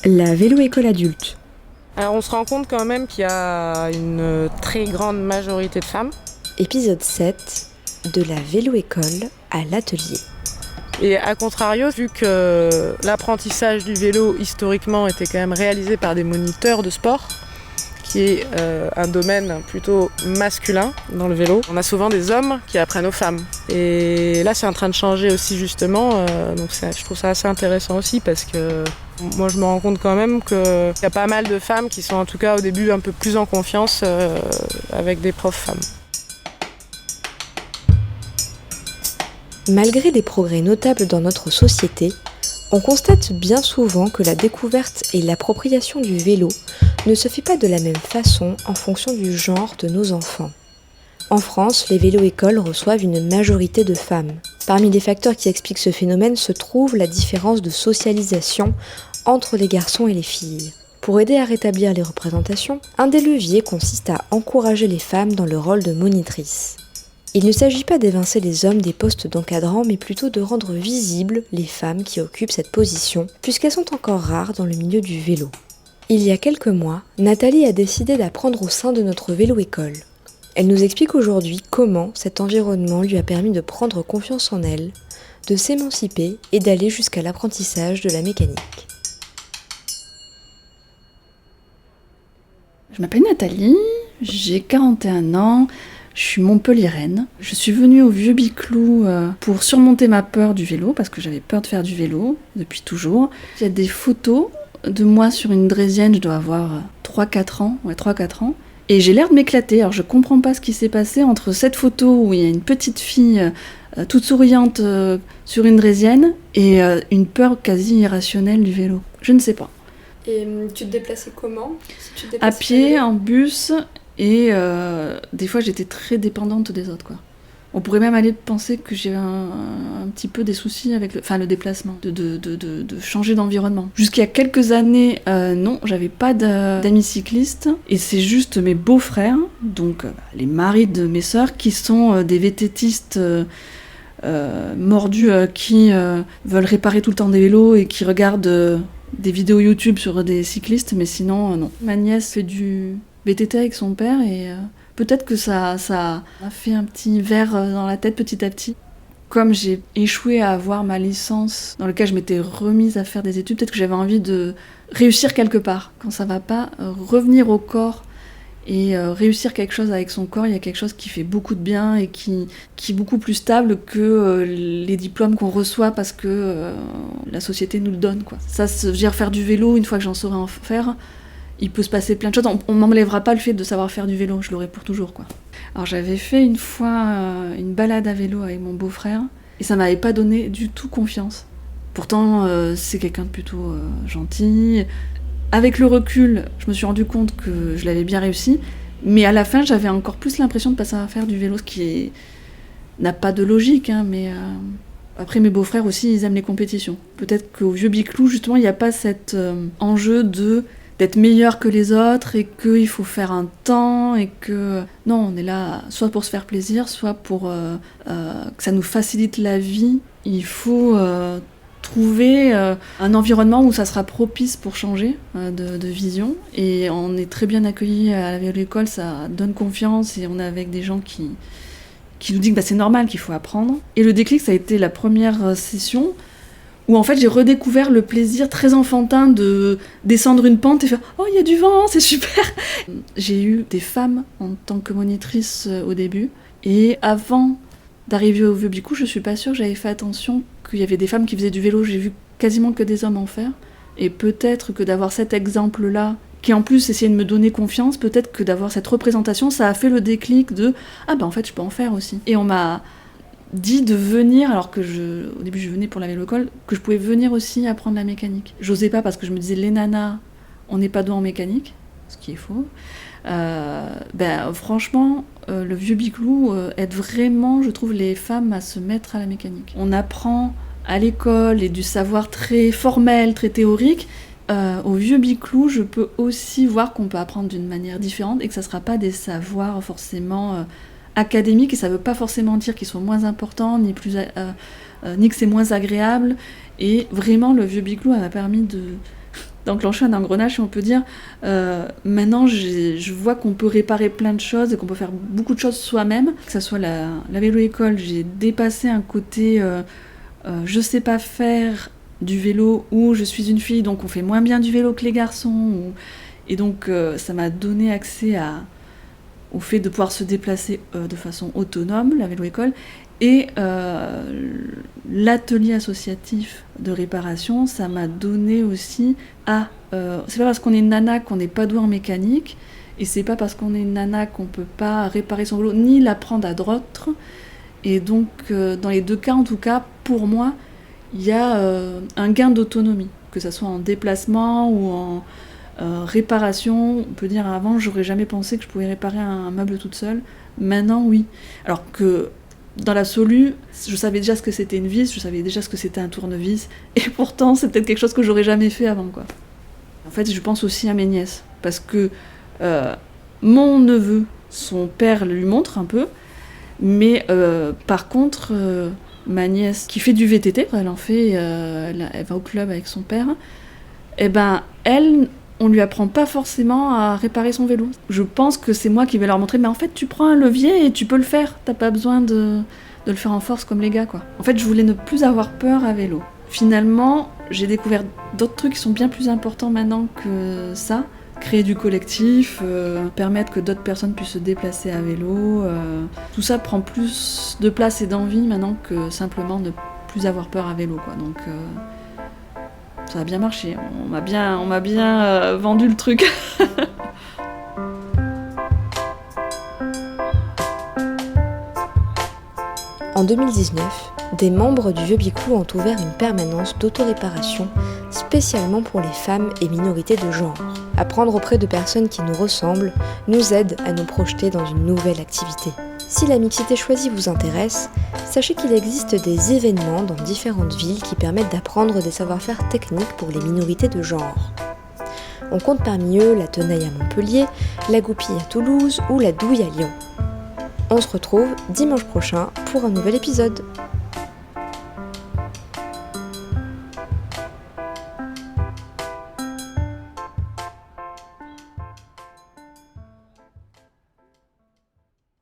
La vélo-école adulte. Alors on se rend compte quand même qu'il y a une très grande majorité de femmes. Épisode 7 de la vélo-école à l'atelier. Et à contrario, vu que l'apprentissage du vélo historiquement était quand même réalisé par des moniteurs de sport, qui est un domaine plutôt masculin dans le vélo, on a souvent des hommes qui apprennent aux femmes. Et là c'est en train de changer aussi justement, donc je trouve ça assez intéressant aussi parce que moi je me rends compte quand même qu'il y a pas mal de femmes qui sont en tout cas au début un peu plus en confiance avec des profs femmes. Malgré des progrès notables dans notre société, on constate bien souvent que la découverte et l'appropriation du vélo ne se fait pas de la même façon en fonction du genre de nos enfants. En France, les vélo-écoles reçoivent une majorité de femmes. Parmi les facteurs qui expliquent ce phénomène se trouve la différence de socialisation entre les garçons et les filles. Pour aider à rétablir les représentations, un des leviers consiste à encourager les femmes dans le rôle de monitrice. Il ne s'agit pas d'évincer les hommes des postes d'encadrant, mais plutôt de rendre visibles les femmes qui occupent cette position, puisqu'elles sont encore rares dans le milieu du vélo. Il y a quelques mois, Nathalie a décidé d'apprendre au sein de notre vélo-école. Elle nous explique aujourd'hui comment cet environnement lui a permis de prendre confiance en elle, de s'émanciper et d'aller jusqu'à l'apprentissage de la mécanique. Je m'appelle Nathalie, j'ai 41 ans. Je suis montpelliéraine. Je suis venue au Vieux Biclou pour surmonter ma peur du vélo, parce que j'avais peur de faire du vélo depuis toujours. Il y a des photos de moi sur une draisienne, je dois avoir 3-4 ans. Et j'ai l'air de m'éclater. Alors je comprends pas ce qui s'est passé entre cette photo où il y a une petite fille toute souriante sur une draisienne et une peur quasi irrationnelle du vélo. Je ne sais pas. Et tu te déplaçais comment ? À pied, en bus... Et des fois, j'étais très dépendante des autres, quoi. On pourrait même aller penser que j'ai un petit peu des soucis avec le déplacement, de changer d'environnement. Jusqu'il y a quelques années, non, j'avais pas d'amis cyclistes. Et c'est juste mes beaux-frères, donc les maris de mes sœurs, qui sont des VTTistes mordus qui veulent réparer tout le temps des vélos et qui regardent des vidéos YouTube sur des cyclistes, mais sinon, non. Ma nièce fait du VTT avec son père et peut-être que ça a fait un petit verre dans la tête petit à petit. Comme j'ai échoué à avoir ma licence dans laquelle je m'étais remise à faire des études, peut-être que j'avais envie de réussir quelque part. Quand ça va pas, revenir au corps et réussir quelque chose avec son corps, il y a quelque chose qui fait beaucoup de bien et qui est beaucoup plus stable que les diplômes qu'on reçoit parce que la société nous le donne, quoi. Ça, je veux dire, faire du vélo, une fois que j'en saurai en faire, il peut se passer plein de choses. On m'enlèvera pas le fait de savoir faire du vélo, je l'aurai pour toujours, quoi. Alors j'avais fait une fois une balade à vélo avec mon beau-frère et ça m'avait pas donné du tout confiance. Pourtant c'est quelqu'un de plutôt gentil. Avec le recul, je me suis rendu compte que je l'avais bien réussi, mais à la fin j'avais encore plus l'impression de pas savoir faire du vélo, ce qui n'a pas de logique, hein, mais après mes beaux-frères aussi ils aiment les compétitions. Peut-être qu'au Vieux Biclou justement il n'y a pas cet enjeu d'être meilleur que les autres et qu'il faut faire un temps et que... Non, on est là soit pour se faire plaisir, soit pour que ça nous facilite la vie. Il faut trouver un environnement où ça sera propice pour changer de vision. Et on est très bien accueillis à la vélo-école, ça donne confiance et on est avec des gens qui nous disent que c'est normal, qu'il faut apprendre. Et le déclic, ça a été la première session où en fait j'ai redécouvert le plaisir très enfantin de descendre une pente et faire « Oh, il y a du vent, c'est super !» J'ai eu des femmes en tant que monitrice au début, et avant d'arriver au Vieux Biclou, je suis pas sûre que j'avais fait attention qu'il y avait des femmes qui faisaient du vélo, j'ai vu quasiment que des hommes en faire, et peut-être que d'avoir cet exemple-là, qui en plus essayait de me donner confiance, peut-être que d'avoir cette représentation, ça a fait le déclic de « Ah en fait je peux en faire aussi !» Et on m'a dit de venir, alors que au début je venais pour la vélo-école, que je pouvais venir aussi apprendre la mécanique. J'osais pas parce que je me disais les nanas, on n'est pas doué en mécanique, ce qui est faux. Franchement, le Vieux Biclou aide vraiment, je trouve, les femmes à se mettre à la mécanique. On apprend à l'école et du savoir très formel, très théorique. Au Vieux Biclou, je peux aussi voir qu'on peut apprendre d'une manière différente et que ça sera pas des savoirs forcément académiques, et ça veut pas forcément dire qu'ils sont moins importants, ni que c'est moins agréable. Et vraiment, le Vieux Biclou m'a permis d'enclencher un engrenage, et on peut dire maintenant je vois qu'on peut réparer plein de choses et qu'on peut faire beaucoup de choses soi-même, que ce soit la vélo-école. J'ai dépassé un côté je sais pas faire du vélo, ou je suis une fille donc on fait moins bien du vélo que les garçons, et donc ça m'a donné accès au fait de pouvoir se déplacer de façon autonome, la vélo-école. Et l'atelier associatif de réparation, ça m'a donné aussi c'est pas parce qu'on est une nana qu'on n'est pas doué en mécanique, et c'est pas parce qu'on est une nana qu'on peut pas réparer son vélo, ni l'apprendre à d'autres. Et donc, dans les deux cas, en tout cas, pour moi, il y a un gain d'autonomie, que ça soit en déplacement ou en réparation. On peut dire, avant, j'aurais jamais pensé que je pouvais réparer un meuble toute seule. Maintenant, oui. Alors que dans l'absolu, je savais déjà ce que c'était une vis, je savais déjà ce que c'était un tournevis, et pourtant c'est peut-être quelque chose que j'aurais jamais fait avant, quoi. En fait, je pense aussi à mes nièces, parce que mon neveu, son père lui montre un peu, mais par contre, ma nièce qui fait du VTT, elle en fait, elle va au club avec son père, et ben elle, on lui apprend pas forcément à réparer son vélo. Je pense que c'est moi qui vais leur montrer, mais en fait tu prends un levier et tu peux le faire, t'as pas besoin de le faire en force comme les gars, quoi. En fait, je voulais ne plus avoir peur à vélo. Finalement, j'ai découvert d'autres trucs qui sont bien plus importants maintenant que ça. Créer du collectif, permettre que d'autres personnes puissent se déplacer à vélo, tout ça prend plus de place et d'envie maintenant que simplement ne plus avoir peur à vélo, quoi. Donc ça a bien marché, on m'a bien vendu le truc. En 2019, des membres du Vieux Bicou ont ouvert une permanence d'autoréparation spécialement pour les femmes et minorités de genre. Apprendre auprès de personnes qui nous ressemblent nous aide à nous projeter dans une nouvelle activité. Si la mixité choisie vous intéresse, sachez qu'il existe des événements dans différentes villes qui permettent d'apprendre des savoir-faire techniques pour les minorités de genre. On compte parmi eux la tenaille à Montpellier, la goupille à Toulouse ou la douille à Lyon. On se retrouve dimanche prochain pour un nouvel épisode.